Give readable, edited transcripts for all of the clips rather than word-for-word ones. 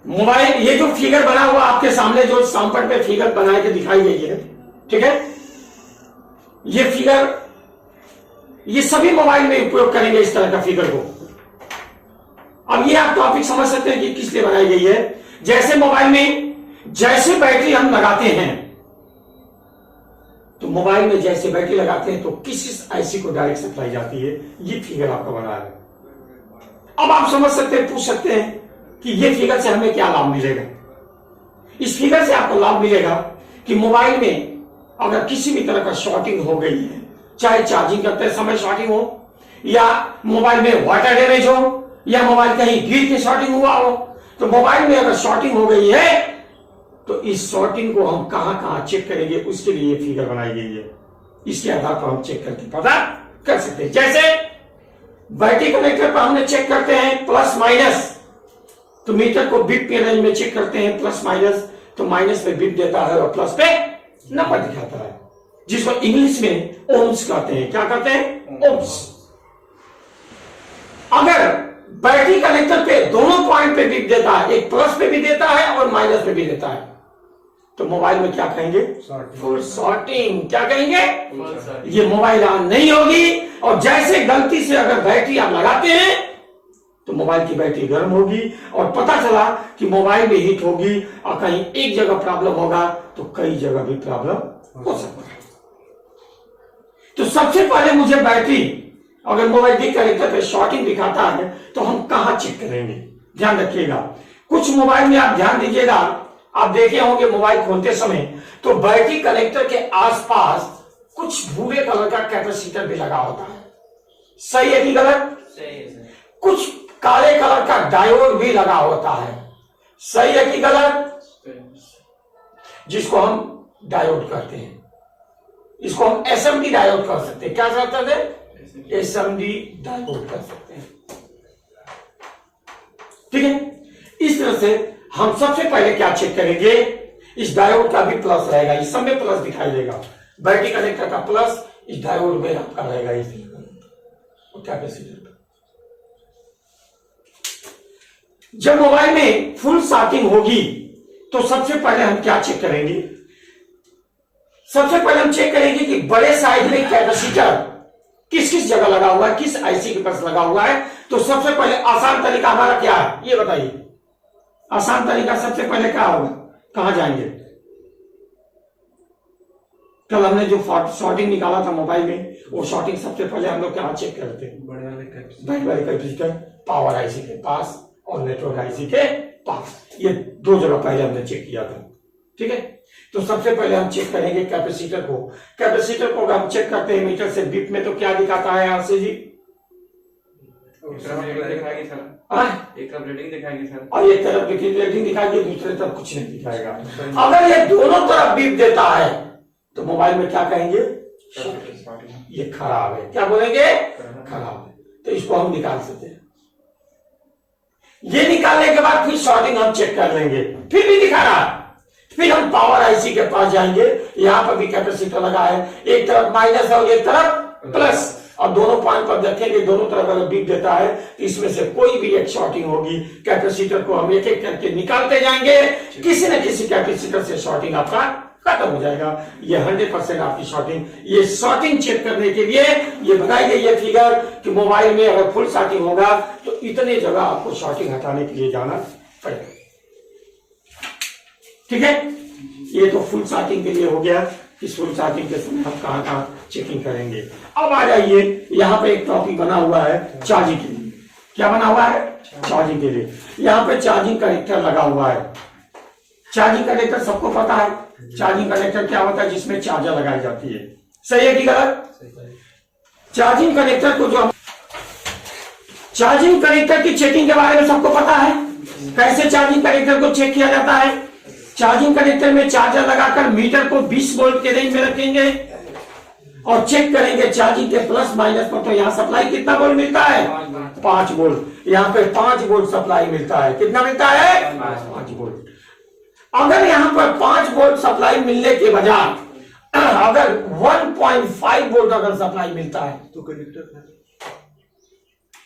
Mobile, ये जो figure बना हुआ आपके सामने, जो सैंपल पे फिगर बना के दिखाई गई है, ठीक है, ये फिगर, ये सभी मोबाइल में उपयोग करेंगे इस तरह का फिगर को। अब ये आप टॉपिक समझ सकते हैं कि किस लिए बनाई गई है। जैसे मोबाइल में जैसे बैटरी हम लगाते हैं, तो मोबाइल में जैसे बैटरी लगाते हैं तो किस आईसी को डायरेक्ट सप्लाई जाती है, ये फिगर आपका बना है। अब आप समझ सकते हैं, पूछ सकते हैं कि ये फिगर से हमें क्या लाभ मिलेगा। इस फिगर से आपको लाभ मिलेगा कि मोबाइल में अगर किसी भी तरह का शॉर्टिंग हो गई है, चाहे चार्जिंग करते समय शॉर्टिंग हो, या मोबाइल में वाटर डैमेज हो, या मोबाइल कहीं गिर के शॉर्टिंग हुआ हो, तो मोबाइल में अगर शॉर्टिंग हो गई है तो इस शॉर्टिंग को हम कहां कहां चेक करेंगे, उसके लिए ये फिगर बनाई गई है। इसके आधार पर हम चेक करके पता कर सकते हैं। जैसे बैटरी कनेक्टर पर हमने चेक करते हैं प्लस माइनस, तो मीटर को बिट के रेंज में चेक करते हैं, प्लस माइनस, तो माइनस पे बिट देता है और प्लस पे नंबर दिखाता है, जिसको इंग्लिश में ओम्स कहते हैं। क्या कहते हैं? ओम्स। अगर बैटरी कनेक्टर पे दोनों पॉइंट पे बिट देता है, एक प्लस पे भी देता है और माइनस पे भी देता है, तो मोबाइल में क्या कहेंगे? Full shorting. क्या कहेंगे? ये मोबाइल ऑन नहीं होगी। और जैसे गलती से अगर बैटरी आप लगाते हैं तो मोबाइल की बैटरी गर्म होगी और पता चला कि मोबाइल में हीट होगी, और कहीं एक जगह प्रॉब्लम होगा तो कई जगह भी प्रॉब्लम हो सकता है। तो सबसे पहले मुझे बैटरी, अगर मोबाइल की कनेक्टर पे शॉर्टिंग दिखाता है तो हम कहां चेक करेंगे? ध्यान रखिएगा, कुछ मोबाइल में आप ध्यान दीजिएगा, आप देखे होंगे मोबाइल खोलते समय तो बैटरी कनेक्टर के आसपास कुछ भूरे कलर का कैपेसिटर भी लगा होता है। सही है कि गलत? सही है। कुछ काले कलर का डायोड भी लगा होता है। सही है कि गलत? जिसको हम डायोड कहते हैं, इसको हम एसएमडी डायोड कर सकते हैं। क्या कहते हैं? एसएमडी डायोड कर सकते हैं। ठीक है, इस तरह से हम सबसे पहले क्या चेक करेंगे? इस डायोड का भी प्लस रहेगा, इस सब में प्लस दिखाई देगा। बैटरी कनेक्टर का प्लस इस डायोड में आपका रहेगा, इस कैपेसिटर। जब मोबाइल में फुल शॉर्टिंग होगी तो सबसे पहले हम क्या चेक करेंगे? सबसे पहले हम चेक करेंगे कि बड़े साइज में कैपेसिटर किस किस जगह लगा हुआ है, किस आईसी के पास लगा हुआ है। तो सबसे पहले आसान तरीका हमारा क्या है, ये बताइए। आसान तरीका सबसे पहले क्या होगा? कहां जाएंगे? कल हमने जो शॉर्टिंग निकाला था मोबाइल में, वो शॉर्टिंग सबसे पहले हम लोग क्या चेक करते हैं? बड़े वाले कैपेसिटर पावर आईसी के पास और नेटवर्क आईसी के पास, ये दो जगह पहले हमने चेक किया था। ठीक है, तो सबसे पहले हम चेक करेंगे कैपेसिटर को। कैपेसिटर को हम चेक करते हैं मीटर से बिट में, तो क्या दिखाता है यहां से जी? एक तरफ रीडिंग दिखाएगी सर, और एक तरफ रीडिंग दिखाएगी, दूसरे तरफ कुछ नहीं दिखाएगा। अगर ये दोनों तरफ बिट देता है तो मोबाइल में क्या कहेंगे? ये खराब है। क्या बोलेंगे? खराब है। तो इसको हम निकाल सकते हैं। ये निकालने के बाद फिर शॉर्टिंग हम चेक कर लेंगे, फिर भी दिखा रहा, फिर हम पावर आईसी के पास जाएंगे। यहां पर भी कैपेसिटर लगा है, एक तरफ माइनस है और एक तरफ प्लस, और दोनों पॉइंट पर देखेंगे, दोनों तरफ अगर बिट देता है तो इसमें से कोई भी एक शॉर्टिंग होगी। कैपेसिटर को हम एक एक करके निकालते जाएंगे, किसी न किसी कैपेसिटर से शॉर्टिंग आपका खत्म हो जाएगा। ये 100% आपकी शॉर्टिंग। ये शॉर्टिंग चेक करने के लिए ये बनाई गई ये फिगर कि मोबाइल में अगर फुल शॉर्टिंग होगा तो इतने जगह आपको शॉर्टिंग हटाने के लिए जाना पड़ेगा। ठीक है, ये तो फुल शॉर्टिंग के लिए हो गया। इस फुल शॉर्टिंग के समय हम कहां कहां चेकिंग करेंगे। अब आ जाइए, यहाँ पे एक टॉपिक बना हुआ है चार्जिंग के लिए। क्या बना हुआ है? चार्जिंग के लिए। यहाँ पे चार्जिंग कनेक्टर लगा हुआ है। चार्जिंग कनेक्टर सबको पता है, चार्जिंग कनेक्टर क्या होता है? जिसमें चार्जर लगाई जाती है। सही है कि गलत? चार्जिंग कनेक्टर को जो चार्जिंग कनेक्टर की चेकिंग के बारे में सबको पता है। कैसे चार्जिंग कनेक्टर को चेक किया जाता है? चार्जिंग कनेक्टर में चार्जर लगाकर मीटर को 20 वोल्ट के रेंज में रखेंगे और चेक करेंगे चार्जिंग के प्लस माइनस पर। तो यहाँ सप्लाई कितना वोल्ट मिलता है? 5 वोल्ट। यहाँ पे 5 वोल्ट सप्लाई मिलता है। कितना मिलता है? 5 वोल्ट। अगर यहाँ पर 5 वोल्ट सप्लाई मिलने के बजाय अगर 1.5 वोल्ट अगर सप्लाई मिलता है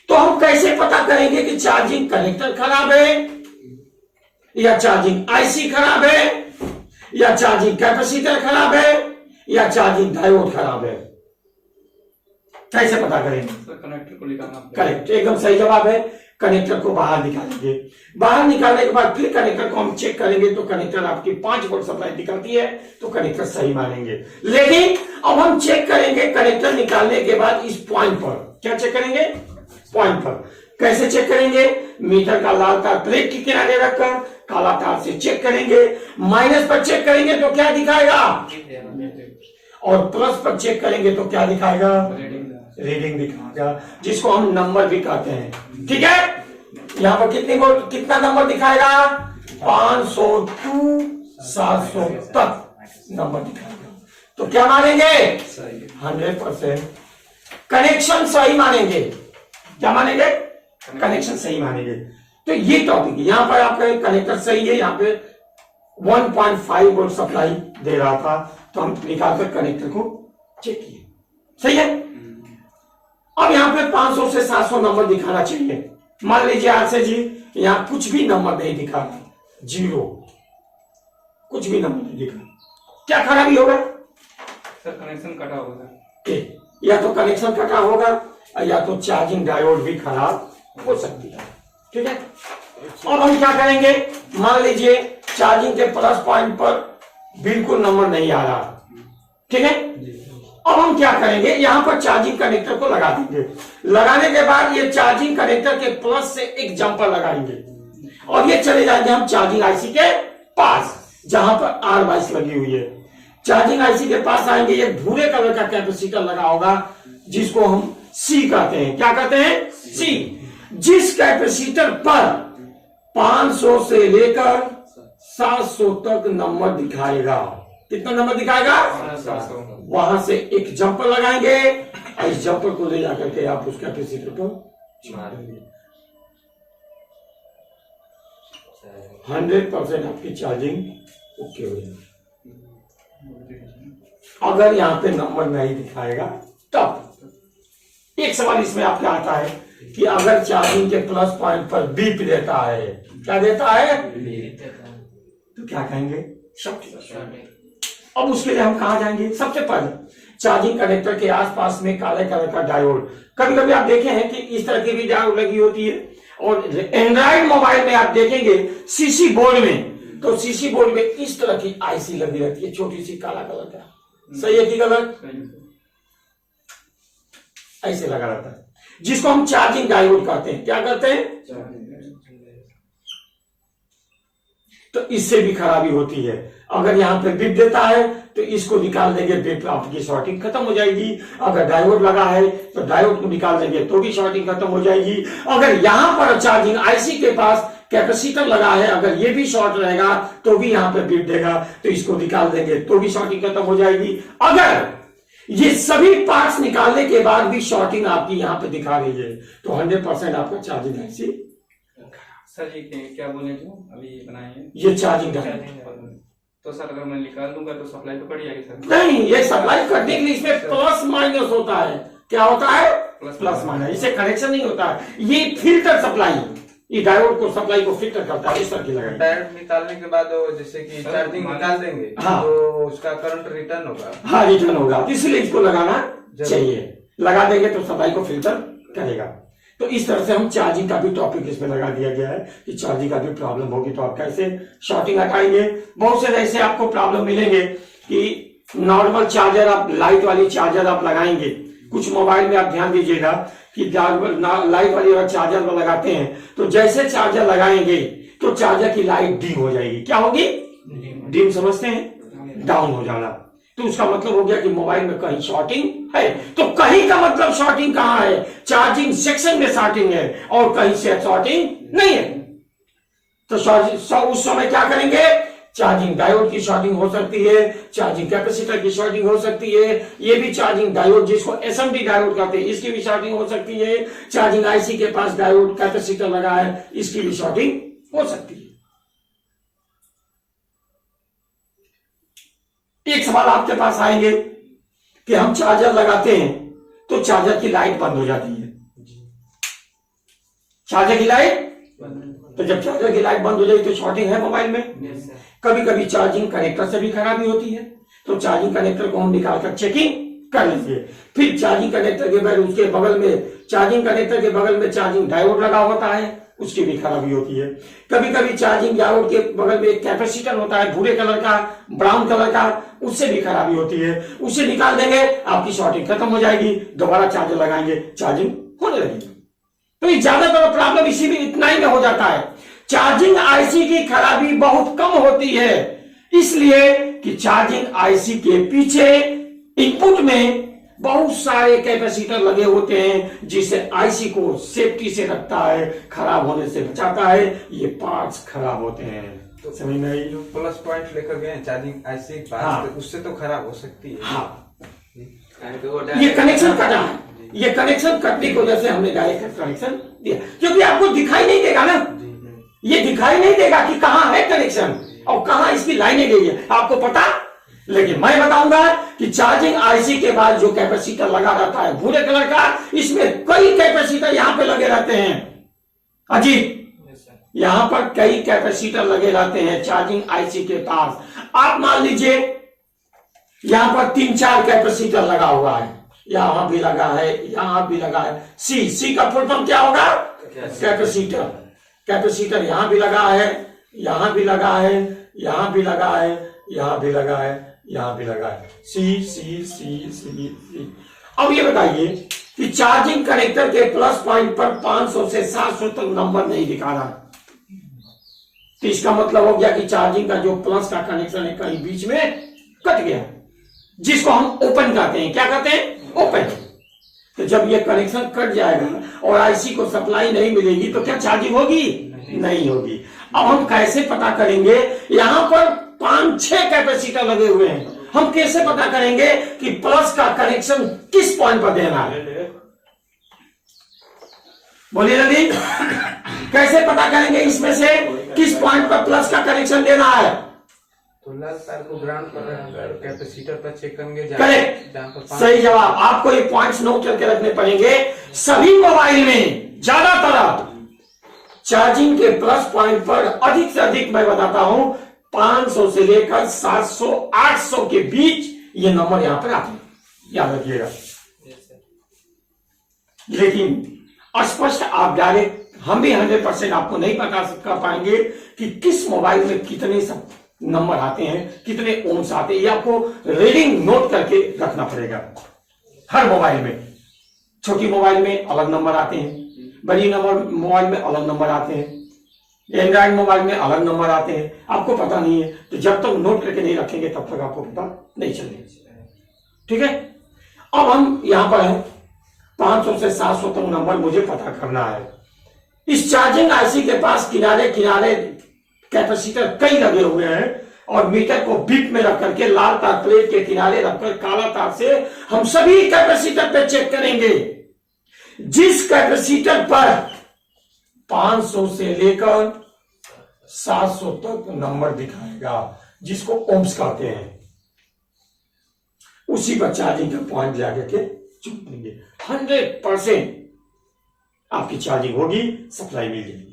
तो हम कैसे पता करेंगे कि चार्जिंग कनेक्टर खराब है या चार्जिंग आईसी खराब है, या चार्जिंग कैपेसिटर खराब है, या चार्जिंग डायोड खराब है? कैसे पता करेंगे? कनेक्टर को निकालना। करेक्ट, एकदम सही जवाब है। कनेक्टर को बाहर निकालेंगे। बाहर निकालने के बाद फिर कनेक्टर को हम चेक करेंगे तो कनेक्टर आपकी 5 वोल्ट सप्लाई दिखाती है, तो कनेक्टर सही मानेंगे। लेकिन अब हम चेक करेंगे कनेक्टर निकालने के बाद इस पॉइंट पर। क्या चेक करेंगे? पॉइंट पर। कैसे चेक करेंगे? मीटर का लाल तार प्लेट के किनारे रखकर काला तार से चेक करेंगे। माइनस पर चेक करेंगे तो क्या दिखाएगा, और प्लस पर चेक करेंगे तो क्या दिखाएगा, रीडिंग दिखाएगा, जिसको हम नंबर भी कहते हैं। ठीक है, यहाँ पर कितना नंबर दिखाएगा? 500 टू 700 तक नंबर दिखाएगा। तो क्या मानेंगे? 100% कनेक्शन सही मानेंगे। क्या मानेंगे? कनेक्शन सही मानेंगे। तो ये टॉपिक है। यहां पर आपका कनेक्टर सही है, यहाँ पे 1.5 वोल्ट सप्लाई दे रहा था, तो हम निकालकर कनेक्टर को चेक किए। सही है। अब यहां पे 500 से 700 नंबर दिखाना चाहिए। मान लीजिए आरसे जी यहां कुछ भी नंबर नहीं दिखा रहा, 0, कुछ भी नंबर नहीं दिखा, क्या खराबी होगा? सर कनेक्शन कटा होगा। या तो कनेक्शन कटा होगा, या तो चार्जिंग डायोड भी खराब हो सकती है। ठीक है, अब हम क्या करेंगे? मान लीजिए चार्जिंग के प्लस पॉइंट पर बिल्कुल नंबर नहीं आ रहा। ठीक है, अब हम क्या करेंगे? यहां पर चार्जिंग कनेक्टर को लगा देंगे। लगाने के बाद ये चार्जिंग कनेक्टर के प्लस से एक जंपर लगाएंगे और ये चले जाएंगे हम चार्जिंग आईसी के पास, जहां पर R22 लगी हुई है। चार्जिंग आईसी के पास आएंगे, ये भूरे कलर का कैपेसिटर लगा होगा, जिसको हम C कहते हैं। क्या कहते हैं? C। जिस कैपेसिटर पर 500 से लेकर 700 तक नंबर दिखाएगा। कितना नंबर दिखाएगा? 700। वहां से एक जंपर लगाएंगे और इस जंपर को ले जाकर के आप उस कैपेसिटर पर मार देंगे। 100% आपकी चार्जिंग ओके हो जाएगी। अगर यहां पे नंबर नहीं दिखाएगा तब एक सवाल इसमें आपका आता है कि अगर चार्जिंग के प्लस पॉइंट पर बीप देता है, क्या देता है? तो क्या कहेंगे? शॉर्टिंग। अब उसके लिए हम कहा जाएंगे? सबसे पहले चार्जिंग कनेक्टर के आसपास में काले कलर का डायोड, कभी कभी आप देखे हैं कि इस तरह की भी डायोड लगी होती है, और एंड्रॉइड मोबाइल में आप देखेंगे सीसी बोर्ड में, तो सीसी बोर्ड में इस तरह की आईसी लगी रहती है, छोटी सी काला कलर का। सही है कि गलत? ऐसे लगा रहता है, जिसको हम चार्जिंग डायोड कहते हैं। क्या कहते हैं? तो इससे भी खराबी होती है। अगर यहां पे बिप देता है तो इसको निकाल देंगे, बिप आपकी शॉर्टिंग खत्म हो जाएगी। अगर डायोड लगा है तो डायोड को निकाल देंगे तो भी शॉर्टिंग खत्म हो जाएगी। अगर यहां पर चार्जिंग आईसी के पास कैपेसिटर लगा है, अगर ये भी शॉर्ट रहेगा तो भी यहां पे बिप देगा, तो इसको निकाल देंगे तो भी शॉर्टिंग खत्म हो जाएगी। अगर ये सभी पार्ट्स निकालने के बाद भी शॉर्टिंग आपकी यहां पे दिखा रही है तो 100% आपका चार्जिंग आईसी। सर ये क्या बोले जो अभी बनाए हैं, ये चार्जिंग डायोड। तो सर अगर मैं निकाल दूंगा तो सप्लाई तो कट जाएगी सर? नहीं, ये सप्लाई करने के लिए इसमें प्लस माइनस होता है। क्या होता है? Plus minus. इसे कनेक्शन नहीं होता है, ये फिल्टर सप्लाई, ये डायोड को सप्लाई को फिल्टर करता है। इस तरह की लगाई। डायोड निकालने के बाद जैसे कि चार्जिंग निकाल देंगे, हाँ, तो उसका करंट रिटर्न होगा। हाँ, रिटर्न होगा, इसलिए इसको लगाना चाहिए। लगा देंगे तो सप्लाई को फिल्टर करेगा। तो इस तरह से हम चार्जिंग का भी टॉपिक इसमें लगा दिया गया है कि चार्जिंग का भी प्रॉब्लम होगी तो आप कैसे शॉर्टिंग हटाएंगे। बहुत से ऐसे आपको प्रॉब्लम मिलेंगे कि नॉर्मल चार्जर आप, लाइट वाली चार्जर आप लगाएंगे। कुछ मोबाइल में आप ध्यान दीजिएगा कि लाइट वाली अगर चार्जर में लगाते हैं तो जैसे चार्जर लगाएंगे तो चार्जर की लाइट डिम हो जाएगी। क्या होगी? डिम समझते हैं? डाउन हो जाना। तो उसका मतलब हो गया कि मोबाइल में कहीं शॉर्टिंग है। तो कहीं का मतलब शॉर्टिंग कहां है? चार्जिंग सेक्शन में शॉर्टिंग है और कहीं से शॉर्टिंग नहीं है। तो उस समय क्या करेंगे? चार्जिंग डायोड की शॉर्टिंग हो सकती है, चार्जिंग कैपेसिटर की शॉर्टिंग हो सकती है, ये भी चार्जिंग डायोड जिसको एसएमडी डायोड कहते हैं इसकी भी शॉर्टिंग हो सकती है, चार्जिंग आईसी के पास डायोड कैपेसिटर लगा है इसकी भी शॉर्टिंग हो सकती है। एक सवाल आपके पास आएंगे कि हम चार्जर लगाते हैं तो चार्जर की लाइट बंद हो जाती है। चार्जर की लाइट तो जब चार्जर की लाइट बंद हो जाएगी तो शॉर्टिंग है मोबाइल में। Yes sir. कभी कभी चार्जिंग कनेक्टर से भी खराबी होती है, तो चार्जिंग कनेक्टर को हम निकाल कर चेकिंग कर लीजिए। फिर चार्जिंग कनेक्टर के बाद उसके बगल में चार्जिंग कनेक्टर के बगल में चार्जिंग डायोड लगा होता है, उसकी भी खराबी होती है। कभी कभी चार्जिंग डायोड के बगल में एक कैपेसिटर होता है भूरे कलर का, ब्राउन कलर का, उससे भी खराबी होती है। उसे निकाल देंगे, आपकी शॉर्टिंग खत्म हो जाएगी, दोबारा चार्जर लगाएंगे, चार्जिंग होने लगेगी। तो ये ज्यादातर प्रॉब्लम इसी में इतना ही में हो जाता है। चार्जिंग आईसी की खराबी बहुत कम होती है, इसलिए कि चार्जिंग आईसी के पीछे इनपुट में बहुत सारे कैपेसिटर लगे होते हैं, जिससे आईसी को सेफ्टी से रखता है, खराब होने से बचाता है। ये पार्ट्स खराब होते हैं, तो समझ में आई? जो प्लस पॉइंट लेकर गए चार्जिंग आईसी के पास, हाँ। तो उससे तो खराब हो सकती है। हाँ, ये कनेक्शन कटा है, ये कनेक्शन कटने की वजह से हमने डायरेक्ट कनेक्शन दिया, क्योंकि आपको दिखाई नहीं देगा ना, ये दिखाई नहीं देगा कि कहां है कनेक्शन और कहां इसकी लाइनें गई है, आपको पता। लेकिन मैं बताऊंगा कि चार्जिंग आईसी के बाद जो कैपेसिटर लगा रहता है भूरे कलर का, इसमें कई कैपेसिटर यहां पे लगे रहते हैं। अजीत, यहां पर कई कैपेसिटर लगे रहते हैं चार्जिंग आईसी के पास। आप मान लीजिए यहां पर 3-4 कैपेसिटर लगा हुआ है, यहां भी लगा है, यहां भी लगा है। सी का फुल फॉर्म क्या होगा? कैपेसिटर। कैपेसिटर यहां भी लगा है, यहां भी लगा है, यहां भी लगा है, यहां भी लगा है, यहां भी लगा है। सी। अब ये बताइए कि चार्जिंग कनेक्टर के प्लस पॉइंट पर 500 से 700 तक नंबर नहीं दिखा रहा, तो इसका मतलब हो गया कि चार्जिंग का जो प्लस का कनेक्शन है कहीं बीच में कट गया, जिसको हम ओपन कहते हैं। क्या कहते हैं? ओपन। तो जब ये कनेक्शन कट जाएगा और आईसी को सप्लाई नहीं मिलेगी तो क्या चार्जिंग होगी? नहीं होगी। अब हम कैसे पता करेंगे? यहां पर 5-6 कैपेसिटर लगे हुए हैं, हम कैसे पता करेंगे कि प्लस का कनेक्शन किस पॉइंट पर देना है? बोलिए जल्दी, कैसे पता करेंगे इसमें से किस पॉइंट पर प्लस का कनेक्शन देना है? तो लाल तार को ग्राउंड पर रखकर कैपेसिटर पर चेक करेंगे। करेक्ट, सही जवाब। आपको ये पॉइंट्स नोट करके रखने पड़ेंगे। सभी मोबाइल में ज्यादातर चार्जिंग के प्लस पॉइंट पर अधिक से अधिक, मैं बताता हूं, 500 से लेकर 700-800 के बीच ये नंबर यहां पर आते हैं, याद रखिएगा। लेकिन स्पष्ट आप डायरेक्ट, हम भी 100% आपको नहीं बता कर पाएंगे कि किस मोबाइल में कितने सब नंबर आते हैं, कितने ओम्स आते हैं। ये आपको रीडिंग नोट करके रखना पड़ेगा। हर मोबाइल में, छोटी मोबाइल में अलग नंबर आते हैं, बड़ी मोबाइल में अलग नंबर आते हैं, एंड्रॉइड मोबाइल में अलग नंबर आते हैं। आपको पता नहीं है, तो जब तक नोट करके नहीं रखेंगे तब तक आपको पता नहीं चलेगा। ठीक है, अब हम यहां पर हैं, 500 से 700 तक नंबर मुझे पता करना है। इस चार्जिंग आईसी के पास किनारे किनारे कैपेसिटर कई लगे हुए हैं, और मीटर को बीप में रख करके लाल तार प्लेट के किनारे रखकर काला तार से हम सभी कैपेसिटर पे चेक करेंगे। जिस कैपेसिटर पर 500 से लेकर 700 तक नंबर दिखाएगा, जिसको ओम्स कहते हैं, उसी पर चार्जिंग का पॉइंट जाकर के चुप देंगे। 100% आपकी चार्जिंग होगी, सप्लाई मिल जाएगी।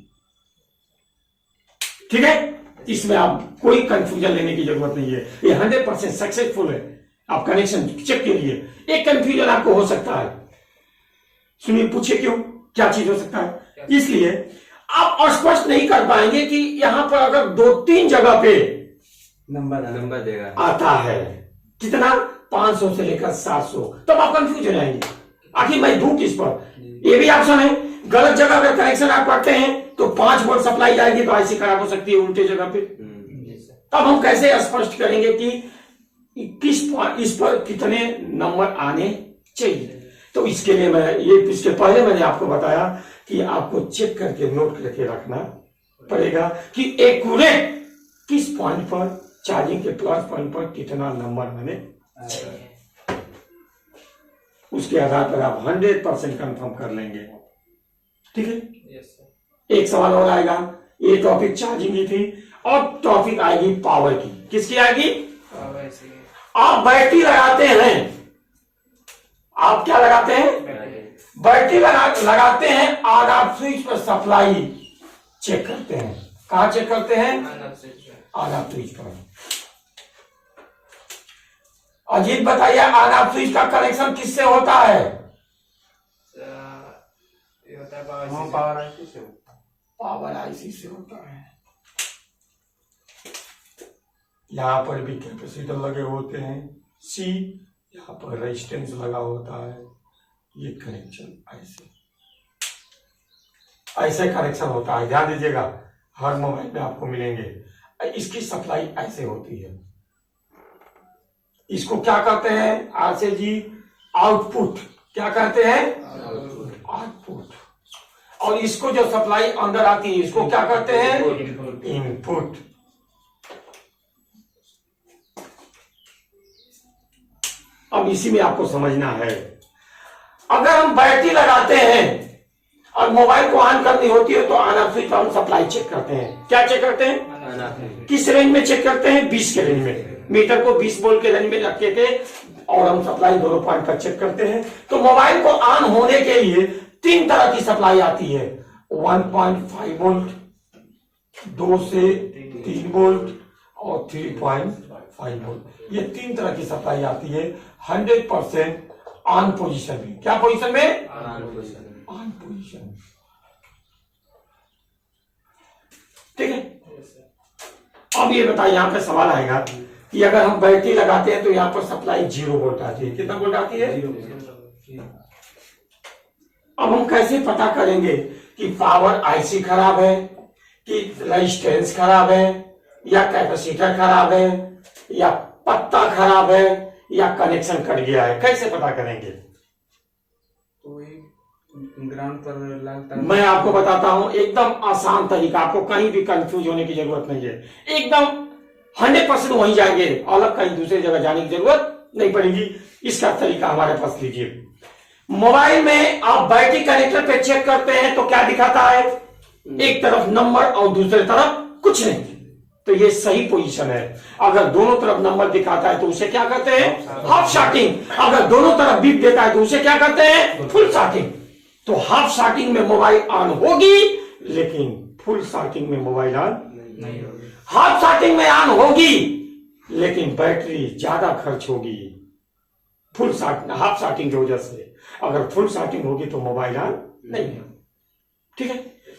ठीक है, इसमें आप कोई कंफ्यूजन लेने की जरूरत नहीं है, ये 100% सक्सेसफुल है। आप कनेक्शन चेक के लिए एक कंफ्यूजन आपको हो सकता है, सुनिए, पूछिए क्यों, क्या चीज हो सकता है? इसलिए आप स्पष्ट नहीं कर पाएंगे कि यहां पर अगर 2-3 जगह पे नंबर देगा आता है, कितना? 500 से लेकर 700, तब आप कंफ्यूज हो जाएंगे, आखिर मैं दूं किस पर? ये भी ऑप्शन है। गलत जगह अगर कनेक्शन आप करते हैं तो 5 वोल्ट सप्लाई जाएगी तो आईसी खराब हो सकती है उल्टे जगह पे। तब हम कैसे स्पष्ट करेंगे कि इस पर कितने नंबर आने चाहिए? तो इसके लिए इसके पहले मैंने आपको बताया कि आपको चेक करके नोट करके रखना पड़ेगा कि एक्यूरेट किस पॉइंट पर, चार्जिंग के प्लस पॉइंट पर कितना नंबर मैंने चाहिए। उसके आधार पर आप 100% कंफर्म कर लेंगे। ठीक है, एक सवाल और आएगा। ये टॉपिक चार्जिंग की थी, और टॉपिक आएगी पावर की। किसकी आएगी? आप बैटरी लगाते हैं, आप क्या लगाते हैं? बैटरी लगाते हैं, और आप स्विच पर सप्लाई चेक करते हैं। कहाँ चेक करते हैं? ऑन ऑफ स्विच पर। अजीत बताइए, ऑन ऑफ स्विच का कनेक्शन किससे होता है? ये होता है पावर हाँ, से। पावर आईसी से होता है। पावर आईसी से होता है। यहां पर भी कैपेसिटर लगे होते हैं सी, यहाँ पर रेजिस्टेंस लगा होता है। ये कनेक्शन ऐसे कनेक्शन होता है, ध्यान दीजिएगा, हर मोबाइल में आपको मिलेंगे। इसकी सप्लाई ऐसे होती है। इसको क्या कहते हैं आरसे जी? आउटपुट। क्या कहते हैं? आउटपुट। और इसको जो सप्लाई अंदर आती है इसको क्या कहते हैं? इनपुट। अब इसी में आपको समझना है, अगर हम बैटरी लगाते हैं और मोबाइल को ऑन करनी होती है तो ऑन ऑफ स्विच हम सप्लाई चेक करते हैं। क्या चेक करते हैं? किस रेंज में चेक करते हैं? 20 के रेंज में। मीटर को 20 वोल्ट के रेंज में रखते थे और हम सप्लाई दोनों पॉइंट पर चेक करते हैं। तो मोबाइल को ऑन होने के लिए 3 तरह की सप्लाई आती है, 1.5 वोल्ट, 2 से 3 वोल्ट और 3.5 वोल्ट। ये 3 तरह की सप्लाई आती है 100% ऑन पोजीशन में। क्या पोजीशन में? On position. ठीक है। अब ये बताइए, यहां पे सवाल आएगा कि अगर हम बैटरी लगाते हैं तो यहां पर सप्लाई 0 वोल्ट आती है। कितना वोल्ट आती है? 0। अब हम कैसे पता करेंगे कि पावर आईसी खराब है, कि रेजिस्टेंस खराब है, या कैपेसिटर खराब है, या पत्ता खराब है, या कनेक्शन कट गया है? कैसे पता करेंगे? तो ग्राउंड पर लगता है। मैं आपको बताता हूं एकदम आसान तरीका, आपको कहीं भी कंफ्यूज होने की जरूरत नहीं है। एकदम 100% वहीं जाएंगे, अलग कहीं दूसरी जगह जाने की जरूरत नहीं पड़ेगी। इसका तरीका हमारे पास लीजिए। मोबाइल में आप बैटरी कनेक्टर पे चेक करते हैं तो क्या दिखाता है? एक तरफ नंबर और दूसरी तरफ कुछ नहीं। तो ये सही पोजीशन है। अगर दोनों तरफ नंबर दिखाता है तो उसे क्या कहते हैं? Half shorting. अगर दोनों तरफ बीप देता है तो उसे क्या कहते हैं? Full shorting. तो हाफ शार्टिंग में मोबाइल ऑन होगी, लेकिन फुल शार्टिंग में मोबाइल ऑन नहीं होगी। हाफ शार्टिंग में ऑन होगी, लेकिन बैटरी ज्यादा खर्च होगी फुल शार्टिंग, हाफ शार्टिंग की वजह से। अगर फुल शार्टिंग होगी तो मोबाइल ऑन नहीं होगी। ठीक है।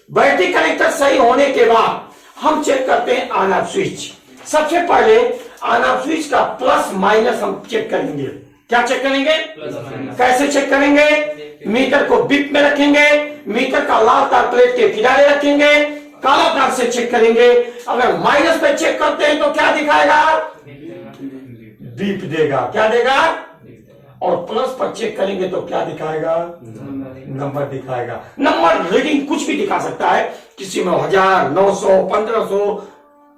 बैटरी कनेक्टर सही होने के बाद हम चेक करते हैं ऑन ऑफ स्विच। सबसे पहले ऑन ऑफ स्विच का प्लस माइनस हम चेक करेंगे। क्या चेक करेंगे? कैसे चेक करेंगे? मीटर को बिप में रखेंगे, मीटर का लाल तार प्लेट के किनारे रखेंगे, काला तार से चेक करेंगे। अगर माइनस पे चेक करते हैं तो क्या दिखाएगा? बीप देगा। क्या देगा? और प्लस पर चेक करेंगे तो क्या दिखाएगा? नंबर दिखाएगा। नंबर रीडिंग कुछ भी दिखा सकता है, किसी में 1000, 900, 1500,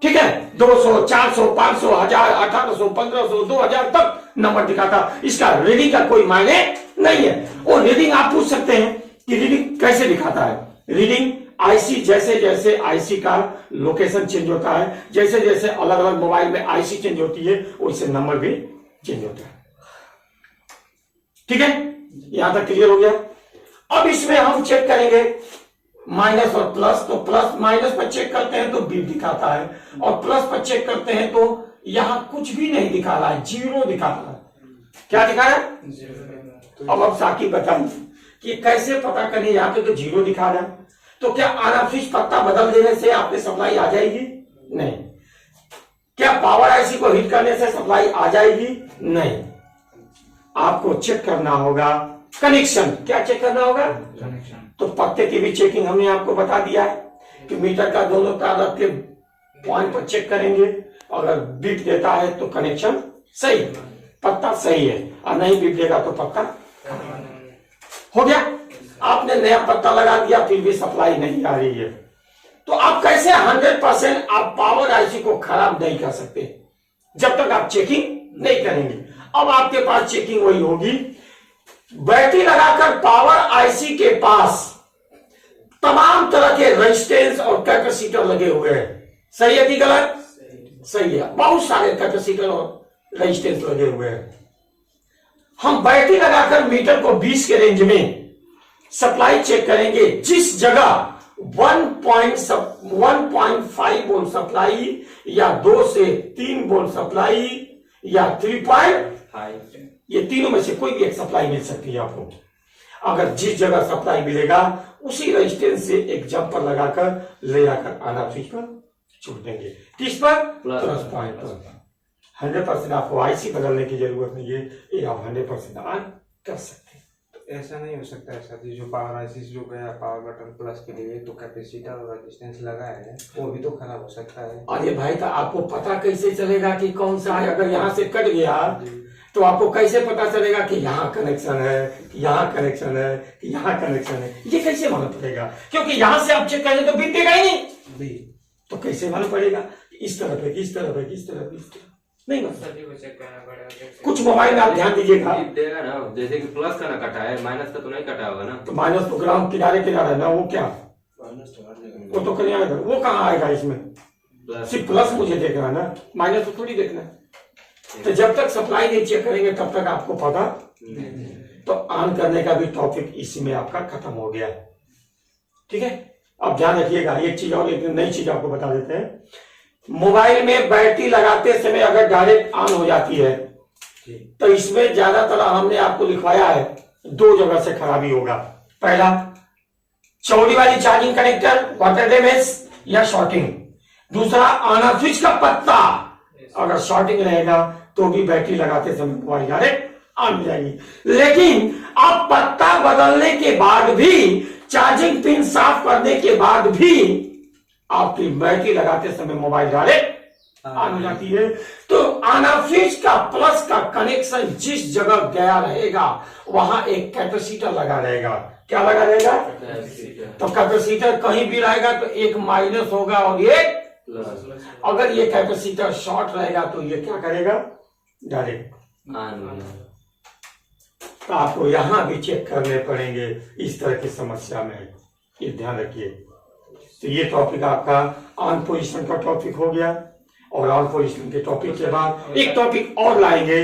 ठीक है, 200, 400, 500, 1000, 1800, 1500, 2000 तक नंबर दिखाता। इसका रीडिंग का कोई मायने नहीं है। और रीडिंग आप पूछ सकते हैं कि रीडिंग कैसे दिखाता है? रीडिंग आईसी, जैसे जैसे आईसी का लोकेशन चेंज होता है, जैसे जैसे अलग अलग मोबाइल में आईसी चेंज होती है, वैसे नंबर भी चेंज होता है। ठीक है, यहां तक क्लियर हो गया। अब इसमें हम चेक करेंगे माइनस और प्लस। तो प्लस माइनस पर चेक करते हैं तो बीप दिखाता है, और प्लस पर चेक करते हैं तो यहां कुछ भी नहीं दिखा रहा है, 0 दिखा रहा है। क्या दिखा रहा है? अब साकिब बताइए कि कैसे पता करें? यहां पे तो 0 दिखा रहा है, तो क्या ऑन ऑफ स्विच पत्ता बदल देने से आपकी सप्लाई आ जाएगी? नहीं। क्या पावर आईसी को हिट करने से सप्लाई आ जाएगी? नहीं। आपको चेक करना होगा कनेक्शन। क्या चेक करना होगा? कनेक्शन। तो पत्ते की भी चेकिंग हमने आपको बता दिया है कि मीटर का दोनों तार रख के पॉइंट पर चेक करेंगे। अगर बीप देता है तो कनेक्शन सही, पत्ता सही है, और नहीं बीप देगा तो पत्ता हो गया। आपने नया पत्ता लगा दिया फिर भी सप्लाई नहीं आ रही है, तो आप कैसे 100% आप पावर आईसी को खराब नहीं कर सकते जब तक आप चेकिंग नहीं करेंगे। अब आपके पास चेकिंग वही होगी, बैटरी लगाकर पावर आईसी के पास तमाम तरह के रेजिस्टेंस और कैपेसिटर लगे हुए हैं। सही है कि गलत? सही है। बहुत सारे कैपेसिटर और रेजिस्टेंस लगे हुए हैं। हम बैटरी लगाकर मीटर को 20 के रेंज में सप्लाई चेक करेंगे। जिस जगह 1.5 वोल्ट सप्लाई या 2 से 3 वोल्ट सप्लाई या 3.5, ये तीनों में से कोई भी एक सप्लाई मिल सकती है आपको। अगर जिस जगह सप्लाई मिलेगा उसी रेजिस्टेंस से एक जंपर लगाकर ले जाकर आना स्विच पर छोड़ देंगे। किस पर? प्लस पॉइंट पर। 100% आपको आईसी बदलने की जरूरत नहीं है, ये आप 100% ऑन कर सकते हैं। ऐसा नहीं हो सकता है सर जी, जो पावर आईसी जो गया पावर बटन प्लस के लिए तो कैपेसिटर और रेजिस्टेंस लगा है वो भी तो खराब हो सकता है। अरे भाई तो आपको पता कैसे चलेगा कि कौन सा है? अगर यहाँ से कट गया तो आपको कैसे पता चलेगा कि यहाँ कनेक्शन है, कि यहाँ कनेक्शन है, कि यहाँ कनेक्शन है? ये कैसे मालूम पड़ेगा? क्योंकि यहाँ से आप चेक करेंगे तो बिल देगा ही नहीं, तो कैसे मालूम पड़ेगा इस तरफ है, किस तरफ है, किस तरफ है, इस तरफ नहीं मालूम। चेक करना पड़ेगा। कुछ मोबाइल में आप ध्यान दीजिएगा, देगा ना, जैसे कि प्लस का ना कटा है, माइनस का तो नहीं कटा होगा ना। तो माइनस तो ग्राउंड किनारे किनारे ना, वो क्या वो तो कहीं आएगा, वो कहाँ आएगा इसमें? सिर्फ प्लस मुझे देखना है ना, माइनस तो थोड़ी देखना है। तो जब तक सप्लाई नहीं चेक करेंगे तब तक आपको पता तो ऑन करने का भी टॉपिक इसमें आपका खत्म हो गया। ठीक है, अब ध्यान रखिएगा एक चीज और, एक नई चीज आपको बता देते हैं। मोबाइल में बैटरी लगाते समय अगर डायरेक्ट ऑन हो जाती है तो इसमें ज्यादातर हमने आपको लिखवाया है 2 जगह से खराबी होगा। पहला, चौड़ी वाली चार्जिंग कनेक्टर वाटर डैमेज या शॉर्टिंग। दूसरा, ऑन स्विच का पत्ता अगर शॉर्टिंग रहेगा तो भी बैटरी लगाते समय मोबाइल डायरेक्ट ऑन हो जाएगी। लेकिन अब पत्ता बदलने के बाद भी, चार्जिंग पिन साफ करने के बाद भी आपकी बैटरी लगाते समय मोबाइल डायरेक्ट ऑन हो जाती है। तो ऑन स्विच का प्लस का कनेक्शन जिस जगह गया रहेगा वहां एक कैपेसिटर लगा रहेगा। क्या लगा रहेगा? तो कैपेसिटर कहीं भी रहेगा तो एक माइनस होगा और एक प्लस। अगर ये कैपेसिटर शॉर्ट रहेगा तो ये क्या करेगा? Direct on. तो आपको यहां भी चेक करने पड़ेंगे इस तरह की समस्या में, ये ध्यान रखिए। तो ये टॉपिक आपका ऑन पोजीशन का टॉपिक हो गया। और ऑन पोजीशन के टॉपिक के बाद एक टॉपिक और लाएंगे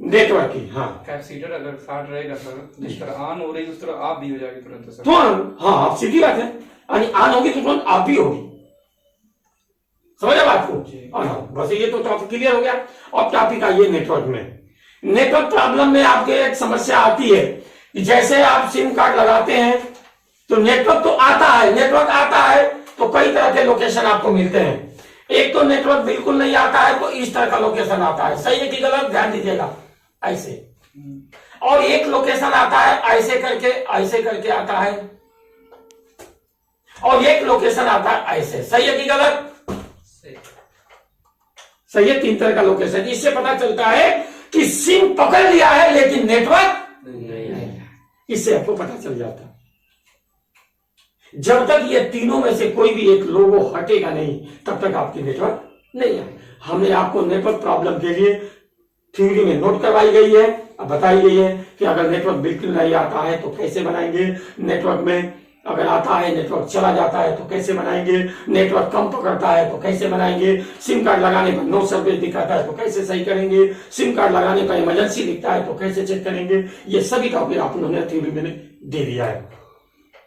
नेटवर्क की। हाँ, कैपेसिटर अगर फाट रहेगा सर, जिस तरह ऑन हो रही उस तरह ऑफ भी हो जाएगी तुरंत सर। तुरंत, हाँ सीधी बात है, यानी ऑन होगी तो तुरंत ऑफ भी होगी। समझ बात को? बस ये तो टॉपिक क्लियर हो गया। और टॉपिक आइए नेटवर्क में। नेटवर्क प्रॉब्लम में आपके एक समस्या आती है कि जैसे आप सिम कार्ड लगाते हैं तो नेटवर्क तो आता है, नेटवर्क आता है तो कई तरह के लोकेशन आपको मिलते हैं। एक तो नेटवर्क बिल्कुल नहीं आता है तो इस तरह का लोकेशन आता है, सही है कि गलत? ध्यान दीजिएगा, ऐसे। और एक लोकेशन आता है ऐसे करके आता है, और एक लोकेशन आता है ऐसे, सही है कि गलत? सही है। 3 तरह का लोकेशन। इससे पता चलता है कि सिम पकड़ लिया है लेकिन नेटवर्क नहीं, इससे आपको पता चल जाता है। जब तक ये तीनों में से कोई भी एक लोगो हटेगा नहीं तब तक आपकी नेटवर्क नहीं है। हमने आपको नेटवर्क प्रॉब्लम के लिए थ्योरी में नोट करवाई गई है, अब बताई गई है कि अगर नेटवर्क बिल्कुल नहीं आता है तो कैसे बनाएंगे, नेटवर्क में अगर आता है नेटवर्क चला जाता है तो कैसे बनाएंगे, नेटवर्क कम पकड़ता है तो कैसे बनाएंगे, सिम कार्ड लगाने पर नो सर्विस दिखाता है तो कैसे सही करेंगे, सिम कार्ड लगाने पर इमरजेंसी दिखता है तो कैसे चेक करेंगे। ये सभी टॉपिक आप उन्होंने थ्योरी में दे दिया है।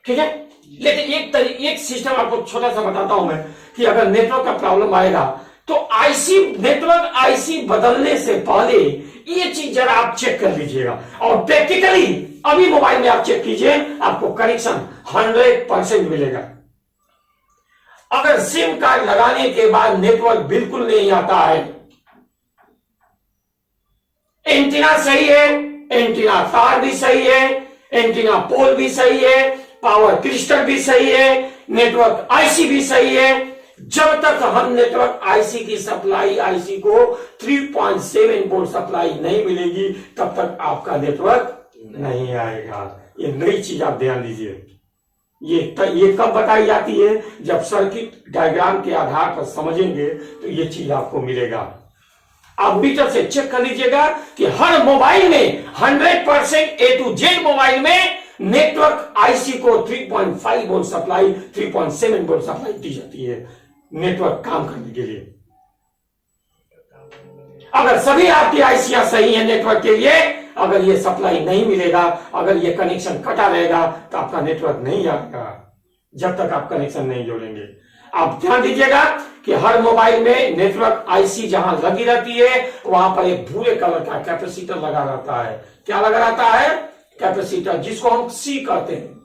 ठीक है, लेकिन एक सिस्टम आपको छोटा सा बताता हूं मैं कि अगर नेटवर्क का प्रॉब्लम आएगा तो आईसी, नेटवर्क आईसी बदलने से पहले ये चीज जरा आप चेक कर लीजिएगा। और प्रैक्टिकली अभी मोबाइल में आप चेक कीजिए, आपको कनेक्शन 100% मिलेगा। अगर सिम कार्ड लगाने के बाद नेटवर्क बिल्कुल नहीं आता है, एंटीना सही है, एंटीना तार भी सही है, एंटीना पोल भी सही है, पावर क्रिस्टल भी सही है, नेटवर्क आईसी भी सही है, जब तक हम नेटवर्क आईसी की सप्लाई, आईसी को 3.7 वोल्ट सप्लाई नहीं मिलेगी तब तक आपका नेटवर्क नहीं आएगा। ये नई चीज आप ध्यान दीजिए। ये कब बताई जाती है? जब सर्किट डायग्राम के आधार पर समझेंगे तो ये चीज आपको मिलेगा। आप मीटर से चेक कर लीजिएगा कि हर मोबाइल में 100% A to Z मोबाइल में नेटवर्क आईसी को 3.5 वोल्ट सप्लाई, 3.7 वोल्ट सप्लाई दी जाती है नेटवर्क काम करने के लिए। अगर सभी आपकी आईसियां सही हैं नेटवर्क के लिए, अगर ये सप्लाई नहीं मिलेगा, अगर ये कनेक्शन कटा रहेगा तो आपका नेटवर्क नहीं आएगा। जब तक आप कनेक्शन नहीं जोड़ेंगे। आप ध्यान दीजिएगा कि हर मोबाइल में नेटवर्क आईसी जहां लगी रहती है वहां पर एक भूरे कलर का कैपेसिटर लगा रहता है। क्या लगा रहता है? कैपेसिटर, जिसको हम सी कहते हैं।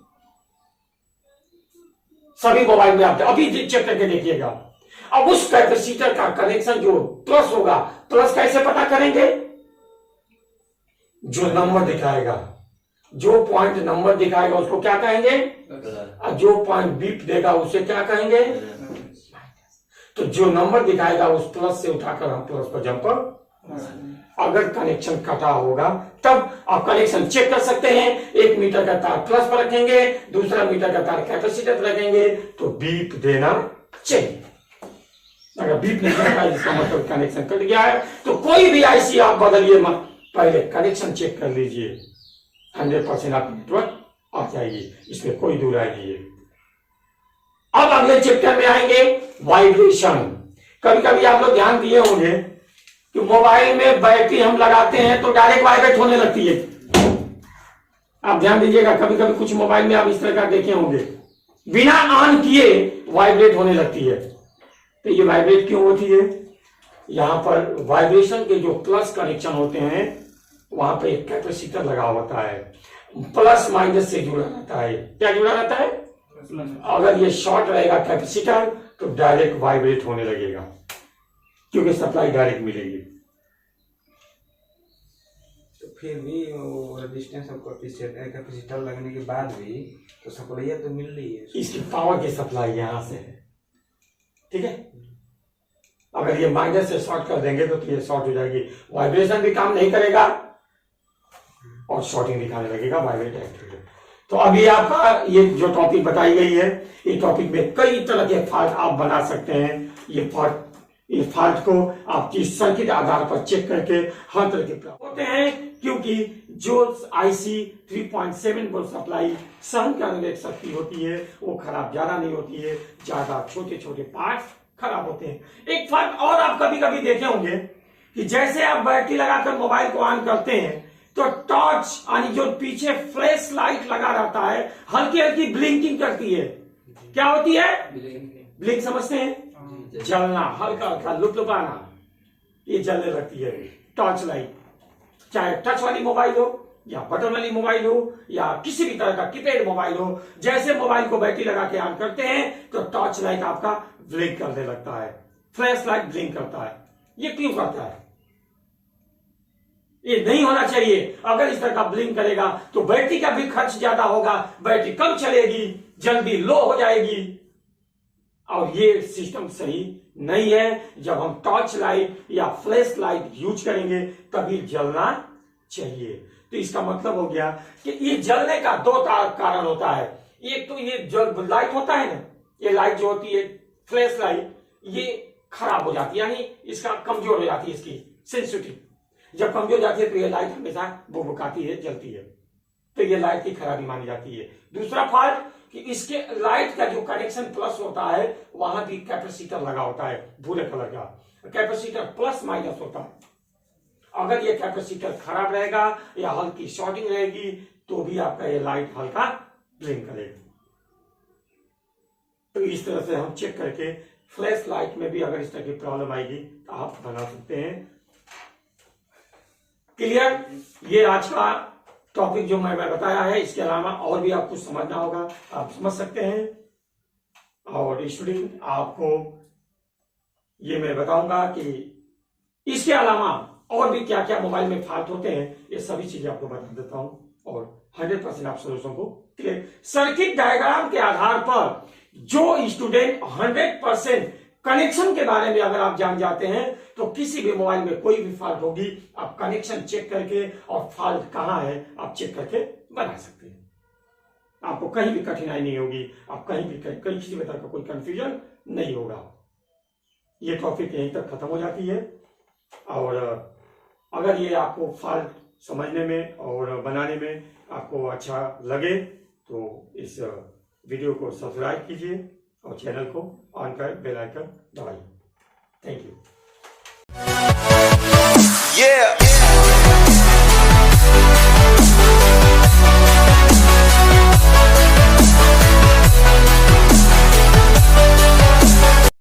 सभी मोबाइल में आप अभी चेक करके देखिएगा। अब उस कैपेसिटर का कनेक्शन जो प्लस होगा, प्लस कैसे पता करेंगे? जो नंबर दिखाएगा, जो पॉइंट नंबर दिखाएगा उसको क्या कहेंगे? और जो पॉइंट बीप देगा उसे क्या कहेंगे? तो जो नंबर दिखाएगा उस प्लस से उठाकर हम प्लस पर जंप। अगर कनेक्शन कटा होगा तब आप कनेक्शन चेक कर सकते हैं। 1 मीटर का तार प्लस पर रखेंगे, दूसरा मीटर का तार कैपेसिटर पर रखेंगे तो बीप देना चाहिए। अगर बीप नहीं देगा इसका मतलब कनेक्शन कट गया है। तो कोई भी आईसी आप बदलिए मत, पहले कनेक्शन चेक कर लीजिए। 100% आपकी नेटवर्क आ जाएगी, इसमें कोई दूर नहीं है। अब अगले चैप्टर में आएंगे वाइब्रेशन। कभी कभी आप लोग ध्यान दिए होंगे कि मोबाइल में बैटरी हम लगाते हैं तो डायरेक्ट वाइब्रेट होने लगती है। आप ध्यान दीजिएगा, कभी कभी कुछ मोबाइल में आप इस तरह का देखे होंगे, बिना ऑन किए वाइब्रेट होने लगती है। तो ये वाइब्रेट क्यों होती है? यहां पर वाइब्रेशन के जो प्लस कनेक्शन होते हैं वहां पर एक कैपेसिटर लगा होता है, प्लस माइनस से जुड़ा रहता है। क्या जुड़ा रहता है? अगर ये शॉर्ट रहेगा कैपेसिटर तो डायरेक्ट वाइब्रेट होने लगेगा, क्योंकि सप्लाई डायरेक्ट मिलेगी। तो फिर भी वो रेजिस्टेंस और कैपेसिटर लगने के बाद भी तो सप्लाई तो मिल रही है। इसकी पावर की सप्लाई यहां से है, ठीक है। अगर ये माइनस से शॉर्ट कर देंगे तो ये शॉर्ट हो जाएगी, वाइब्रेशन भी काम नहीं करेगा और शॉर्टिंग दिखाने लगेगा, वाइब्रेट एक्टिवेट। तो अभी आपका ये जो टॉपिक बताई गई है, ये टॉपिक में कई तरह के फॉल्ट आप बना सकते हैं। ये फॉल्ट को आपकी सर्किट आधार पर चेक करके हर तरह के होते हैं, क्योंकि जो आईसी 3.7 वोल्ट सप्लाई सहन करने की शक्ति होती है वो खराब ज्यादा नहीं होती है, ज्यादा छोटे छोटे पार्ट्स खराब होते हैं। एक फॉल्ट और आप कभी कभी देखे होंगे कि जैसे आप बैटरी लगाकर मोबाइल को ऑन करते हैं तो टॉर्च यानी जो पीछे फ्लैश लाइट लगा रहता है हल्की हल्की ब्लिंकिंग करती है। क्या होती है? ब्लिंक समझते हैं? जलना, हल्का हल्का लुपलुपाना, ये जलने लगती है टॉर्च लाइट। चाहे टच वाली मोबाइल हो या बटन वाली मोबाइल हो या किसी भी तरह का कीपैड मोबाइल हो, जैसे मोबाइल को बैटरी लगा के ऑन करते हैं तो टॉर्च लाइट आपका ब्लिंक करने लगता है, फ्लैश लाइट ब्लिंक करता है। ये क्यों करता है? ये नहीं होना चाहिए। अगर इस तरह का ब्लिंक करेगा तो बैटरी का भी खर्च ज्यादा होगा, बैटरी कम चलेगी, जल्दी लो हो जाएगी, और ये सिस्टम सही नहीं है। जब हम टॉर्च लाइट या फ्लैश लाइट यूज करेंगे तभी जलना चाहिए। तो इसका मतलब हो गया कि ये जलने का 2 कारण होता है। एक तो ये जो लाइट होता है ना, ये लाइट जो होती है फ्लैश लाइट, ये खराब हो जाती है, यानी इसका कमजोर हो जाती है, इसकी सेंसिटिव जब कमजोर जाती है तो ये लाइट हमेशा बुबुकाती है, जलती है, तो ये लाइट की खराबी मानी जाती है। दूसरा फॉल्ट कि इसके लाइट का जो कनेक्शन प्लस होता है वहां भी कैपेसिटर लगा होता है भूरे कलर का, कैपेसिटर प्लस माइनस होता है। अगर ये कैपेसिटर खराब रहेगा या हल्की शॉर्टिंग रहेगी तो भी आपका ये लाइट हल्का ब्लिंक करेगी। तो इस तरह से हम चेक करके फ्लैश लाइट में भी अगर इस तरह की प्रॉब्लम आएगी तो आप बना सकते हैं। क्लियर? ये आज का टॉपिक जो मैं बताया है, इसके अलावा और भी आपको समझना होगा, आप समझ सकते हैं। और स्टूडेंट आपको ये मैं बताऊंगा कि इसके अलावा और भी क्या क्या मोबाइल में फॉल्ट होते हैं, ये सभी चीजें आपको बता देता हूं और 100% आप सोल्यूशन को क्लियर। सर्किट डायग्राम के आधार पर जो स्टूडेंट 100% कनेक्शन के बारे में अगर आप जान जाते हैं तो किसी भी मोबाइल में कोई भी फॉल्ट होगी आप कनेक्शन चेक करके और फॉल्ट कहां है आप चेक करके बना सकते हैं। आपको कहीं भी कठिनाई नहीं होगी, आप कहीं भी किसी भी तरह का कोई कंफ्यूजन नहीं होगा। ये टॉपिक यहीं तक खत्म हो जाती है। और अगर ये आपको फॉल्ट समझने में और बनाने में आपको अच्छा लगे तो इस वीडियो को सब्सक्राइब कीजिए और चैनल को ऑन कर बेल आइकन दबाइए। Thank you.